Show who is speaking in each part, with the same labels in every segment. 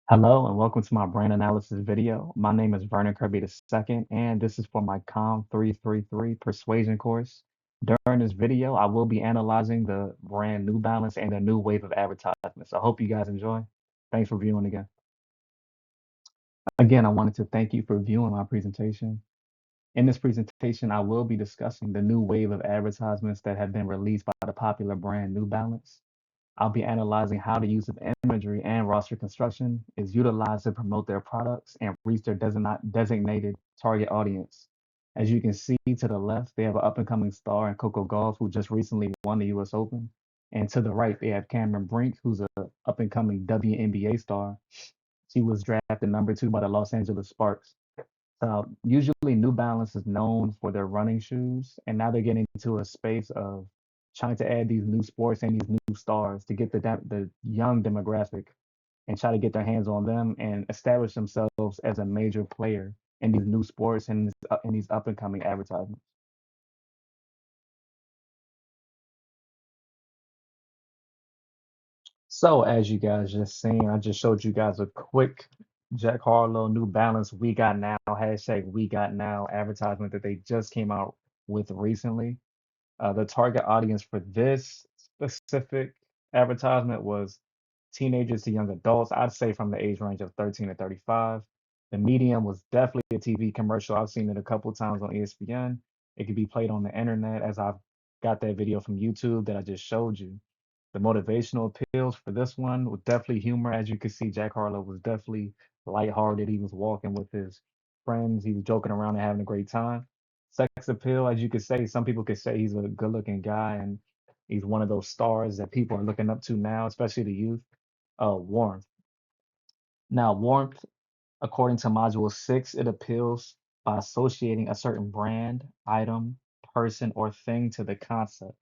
Speaker 1: Hello and welcome to my brand analysis video. My name is Vernon Kirby II, and this is for my COM 333 Persuasion course. During this video, I will be analyzing the brand New Balance and the new wave of advertisements. I hope you guys enjoy. Thanks for viewing again. Again, I wanted to thank you for viewing my presentation. In this presentation, I will be discussing the new wave of advertisements that have been released by the popular brand New Balance. I'll be analyzing how the use of imagery and roster construction is utilized to promote their products and reach their designated target audience. As you can see to the left, they have an up-and-coming star in Coco Gauff who just recently won the US Open. And to the right, they have Cameron Brink, who's a up-and-coming WNBA star. She was drafted number 2 by the Los Angeles Sparks. Usually New Balance is known for their running shoes, and now they're getting into a space of trying to add these new sports and these new stars to get the young demographic and try to get their hands on them and establish themselves as a major player in these new sports and in these up and coming advertisements. So as you guys just seen, I just showed you guys a quick Jack Harlow New Balance We Got Now hashtag We Got Now advertisement that they just came out with recently. The target audience for this specific advertisement was teenagers to young adults. I'd say from the age range of 13 to 35. The medium was definitely a TV commercial. I've seen it a couple times on ESPN. It could be played on the internet, as I've got that video from YouTube that I just showed you. The motivational appeals for this one was definitely humor. As you can see, Jack Harlow was definitely lighthearted. He was walking with his friends. He was joking around and having a great time. Sex appeal, as you could say, some people could say he's a good-looking guy and he's one of those stars that people are looking up to now, especially the youth. Warmth. Now, warmth, according to Module 6, it appeals by associating a certain brand, item, person, or thing to the concept.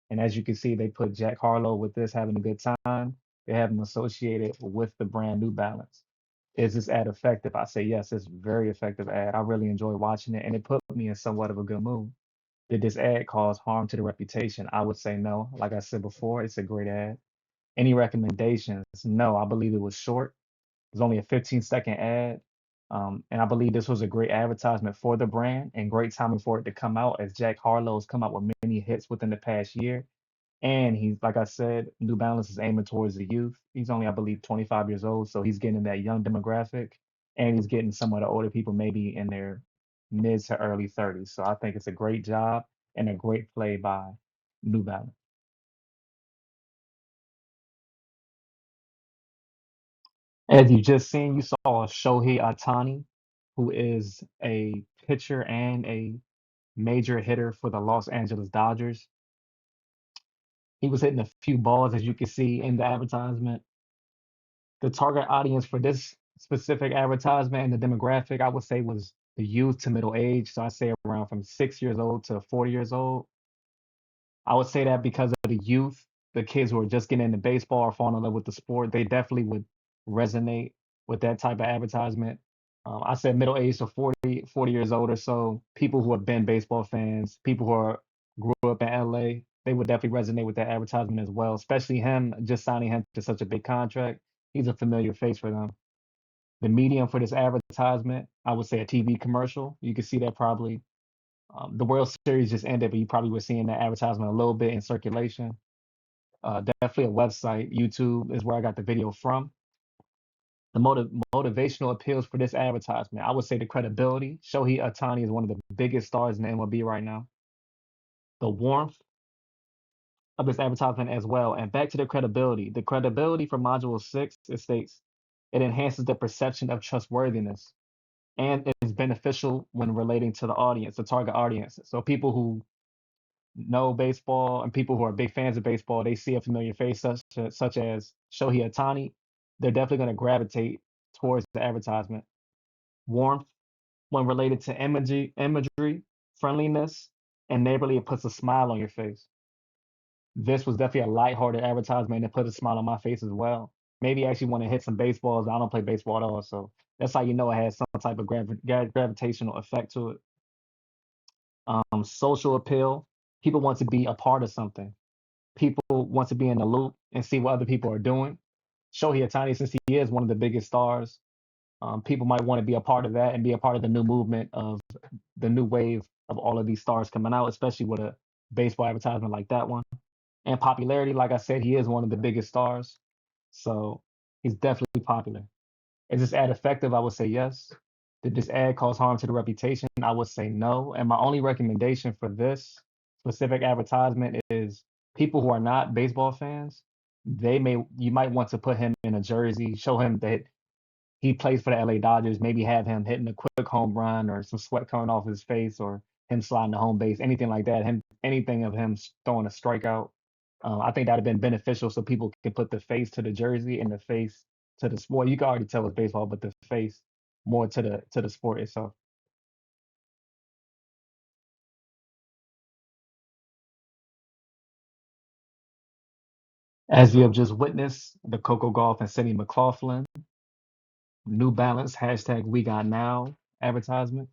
Speaker 1: And as you can see, they put Jack Harlow with this having a good time. They have him associated with the brand New Balance. Is this ad effective? I say yes, it's a very effective ad. I really enjoy watching it, and it put me in somewhat of a good mood. Did this ad cause harm to the reputation? I would say no. Like I said before, it's a great ad. Any recommendations? No, I believe it was short. It was only a 15-second ad. And I believe this was a great advertisement for the brand and great timing for it to come out as Jack Harlow's come out with many hits within the past year. And he's, like I said, New Balance is aiming towards the youth. He's only, I believe, 25 years old. So he's getting that young demographic and he's getting some of the older people, maybe in their mid to early 30s. So I think it's a great job and a great play by New Balance. As you just seen, you saw Shohei Ohtani, who is a pitcher and a major hitter for the Los Angeles Dodgers. He was hitting a few balls, as you can see in the advertisement. The target audience for this specific advertisement and the demographic, I would say, was the youth to middle age. So I say around from 6 years old to 40 years old. I would say that because of the youth, the kids who are just getting into baseball or falling in love with the sport, they definitely would resonate with that type of advertisement. I said middle age, so 40 years old or so, people who have been baseball fans, people who grew up in LA, they would definitely resonate with that advertisement as well, especially him just signing him to such a big contract. He's a familiar face for them. The medium for this advertisement, I would say a TV commercial. You can see that probably. The World Series just ended, but you probably were seeing that advertisement a little bit in circulation. Definitely a website. YouTube is where I got the video from. The motivational appeals for this advertisement, I would say the credibility. Shohei Ohtani is one of the biggest stars in the MLB right now. The warmth of this advertisement as well. And back to the credibility. The credibility for Module 6, it states, it enhances the perception of trustworthiness and is beneficial when relating to the audience, the target audience. So people who know baseball and people who are big fans of baseball, they see a familiar face such as Shohei Ohtani, they're definitely going to gravitate towards the advertisement. Warmth, when related to imagery, friendliness, and neighborly, it puts a smile on your face. This was definitely a lighthearted advertisement that put a smile on my face as well. Maybe actually want to hit some baseballs. I don't play baseball at all, so that's how you know it has some type of gravitational effect to it. Social appeal. People want to be a part of something. People want to be in the loop and see what other people are doing. Shohei Ohtani, since he is one of the biggest stars, people might want to be a part of that and be a part of the new movement of the new wave of all of these stars coming out, especially with a baseball advertisement like that one. And popularity, like I said, he is one of the biggest stars. So he's definitely popular. Is this ad effective? I would say yes. Did this ad cause harm to the reputation? I would say no. And my only recommendation for this specific advertisement is people who are not baseball fans, you might want to put him in a jersey, show him that he plays for the LA Dodgers, maybe have him hitting a quick home run or some sweat coming off his face or him sliding the home base, anything like that. Anything of him throwing a strikeout. I think that'd have been beneficial so people can put the face to the jersey and the face to the sport. You can already tell it's baseball, but the face more to the sport itself. As you have just witnessed, the Coco Golf and Cindy McLaughlin New Balance hashtag We Got Now advertisement.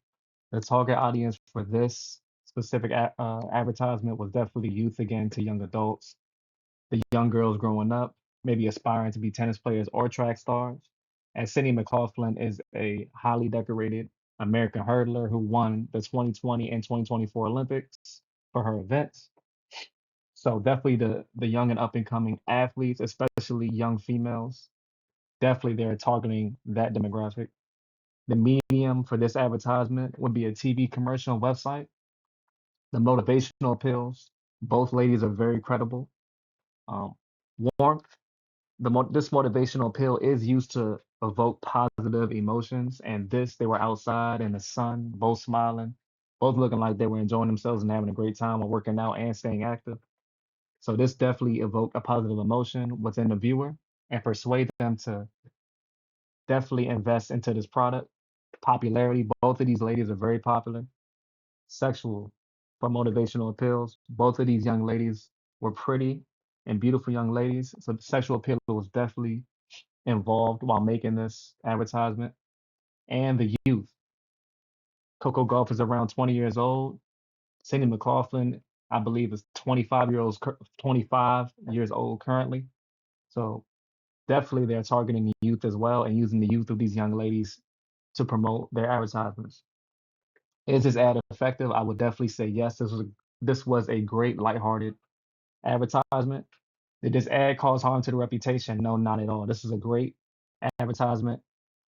Speaker 1: The target audience for this specific advertisement was definitely youth again to young adults, the young girls growing up, maybe aspiring to be tennis players or track stars. And Cindy McLaughlin is a highly decorated American hurdler who won the 2020 and 2024 Olympics for her events. So definitely the young and up and coming athletes, especially young females, definitely they're targeting that demographic. The medium for this advertisement would be a TV commercial and website. The motivational appeals, both ladies are very credible. Um, Warmth, this motivational appeal is used to evoke positive emotions. And this, they were outside in the sun, both smiling, both looking like they were enjoying themselves and having a great time while working out and staying active. So this definitely evoked a positive emotion within the viewer and persuade them to definitely invest into this product. Popularity, both of these ladies are very popular. Sexual for motivational appeals. Both of these young ladies were pretty and beautiful young ladies. So the sexual appeal was definitely involved while making this advertisement. And the youth. Coco Golf is around 20 years old. Cindy McLaughlin, I believe, is 25 years old currently. So definitely they're targeting the youth as well and using the youth of these young ladies to promote their advertisements. Is this ad effective? I would definitely say yes. This was a great lighthearted advertisement. Did this ad cause harm to the reputation? No, not at all. This is a great advertisement,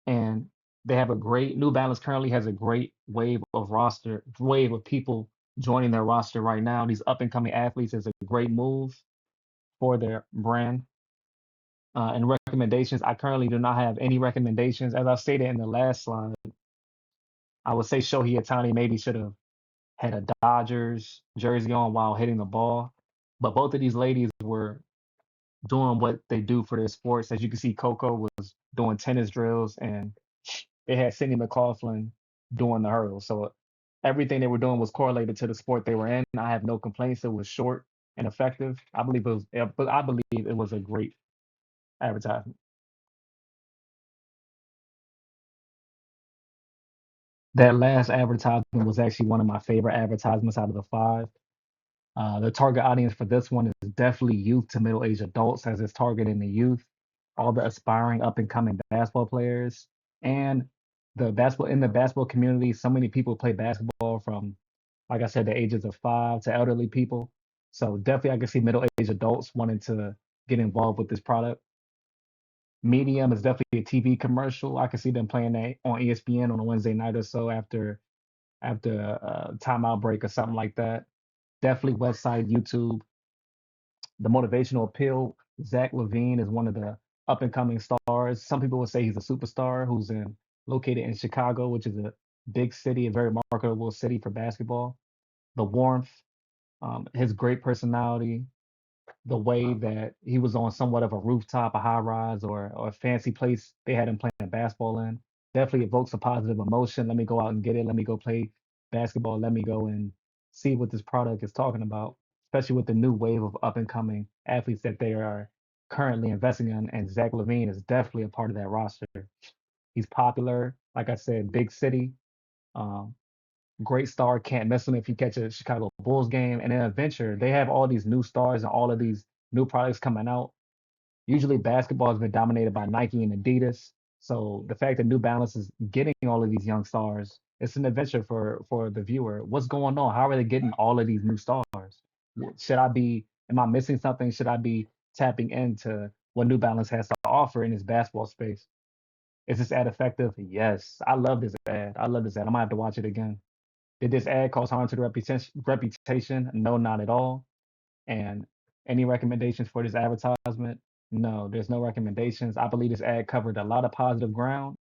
Speaker 1: and they have a great New Balance currently has a great wave of people joining their roster right now. These up and coming athletes is a great move for their brand. And recommendations, I currently do not have any recommendations. As I stated in the last slide, I would say Shohei Ohtani maybe should have had a Dodgers jersey on while hitting the ball. But both of these ladies were doing what they do for their sports. As you can see, Coco was doing tennis drills, and they had Cindy McLaughlin doing the hurdles. So everything they were doing was correlated to the sport they were in. I have no complaints. It was short and effective. I believe it was a great advertisement. That last advertisement was actually one of my favorite advertisements out of the five. The target audience for this one is definitely youth to middle-aged adults, as it's targeting the youth, all the aspiring up and coming basketball players, and the basketball community. So many people play basketball from, like I said, the ages of 5 to elderly people. So definitely, I can see middle-aged adults wanting to get involved with this product. Medium is definitely a TV commercial. I can see them playing that on ESPN on a Wednesday night or so after a timeout break or something like that. Definitely website, YouTube. The motivational appeal. Zach Levine is one of the up and coming stars. Some people would say he's a superstar located in Chicago, which is a big city, a very marketable city for basketball. The warmth, his great personality, the way that he was on somewhat of a rooftop, a high rise, or a fancy place they had him playing basketball in, definitely evokes a positive emotion. Let me go out and get it. Let me go play basketball. Let me go and see what this product is talking about, especially with the new wave of up and coming athletes that they are currently investing in. And Zach Levine is definitely a part of that roster. He's popular. Like I said, big city. Um, Great star, can't miss him if you catch a Chicago Bulls game. And then Adventure, they have all these new stars and all of these new products coming out. Usually basketball has been dominated by Nike and Adidas. So the fact that New Balance is getting all of these young stars, it's an adventure for the viewer. What's going on? How are they getting all of these new stars? Am I missing something? Should I be tapping into what New Balance has to offer in this basketball space? Is this ad effective? Yes. I love this ad. I love this ad. I might have to watch it again. Did this ad cause harm to the reputation? No, not at all. And any recommendations for this advertisement? No, there's no recommendations. I believe this ad covered a lot of positive ground.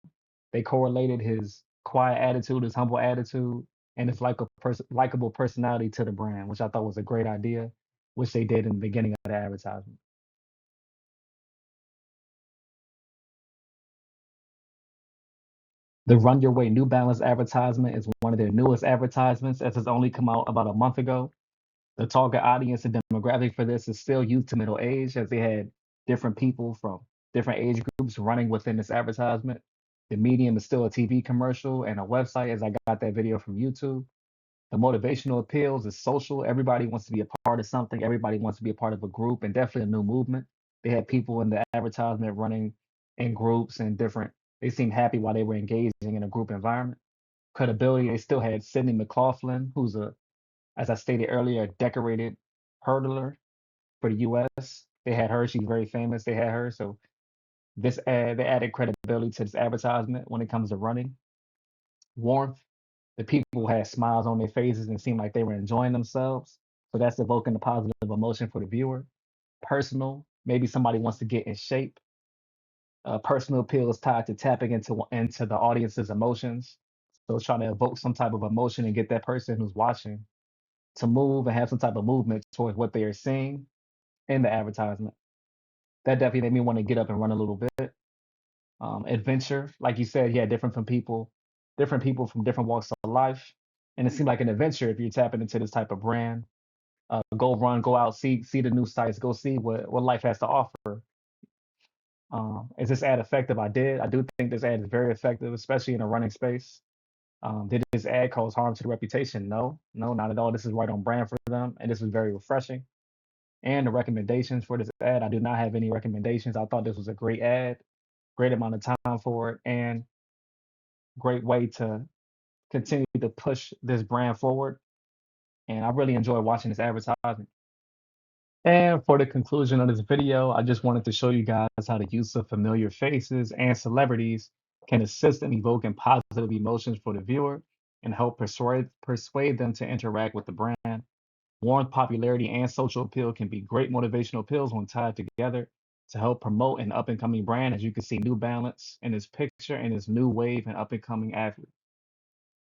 Speaker 1: They correlated his quiet attitude, his humble attitude, and his likable personality to the brand, which I thought was a great idea, which they did in the beginning of the advertisement. The Run Your Way New Balance advertisement is one of their newest advertisements, as it's only come out about a month ago. The target audience and demographic for this is still youth to middle age, as they had different people from different age groups running within this advertisement. The medium is still a TV commercial and a website, as I got that video from YouTube. The motivational appeals is social. Everybody wants to be a part of something. Everybody wants to be a part of a group, and definitely a new movement. They had people in the advertisement running in groups and different. They seemed happy while they were engaging in a group environment. Credibility, they still had Sydney McLaughlin, who's as I stated earlier, a decorated hurdler for the US. They had her, she's very famous. They had her. So they added credibility to this advertisement when it comes to running. Warmth, the people had smiles on their faces and seemed like they were enjoying themselves. So that's evoking the positive emotion for the viewer. Personal, maybe somebody wants to get in shape. Personal appeal is tied to tapping into the audience's emotions. So it's trying to evoke some type of emotion and get that person who's watching to move and have some type of movement towards what they are seeing in the advertisement. That definitely made me want to get up and run a little bit. Adventure, like you said, yeah, different people from different walks of life, and it seemed like an adventure if you're tapping into this type of brand. Go run, go out, see the new sites, go see what life has to offer. Is this ad effective? I do think this ad is very effective, especially in a running space. Did this ad cause harm to the reputation? No, no, not at all. This is right on brand for them, and this is very refreshing. And the recommendations for this ad, I do not have any recommendations. I thought this was a great ad, great amount of time for it, and great way to continue to push this brand forward. And I really enjoy watching this advertisement. And for the conclusion of this video, I just wanted to show you guys how the use of familiar faces and celebrities can assist in evoking positive emotions for the viewer and help persuade them to interact with the brand. Warmth, popularity, and social appeal can be great motivational appeals when tied together to help promote an up and coming brand. As you can see, New Balance in this picture and this new wave and up and coming athlete.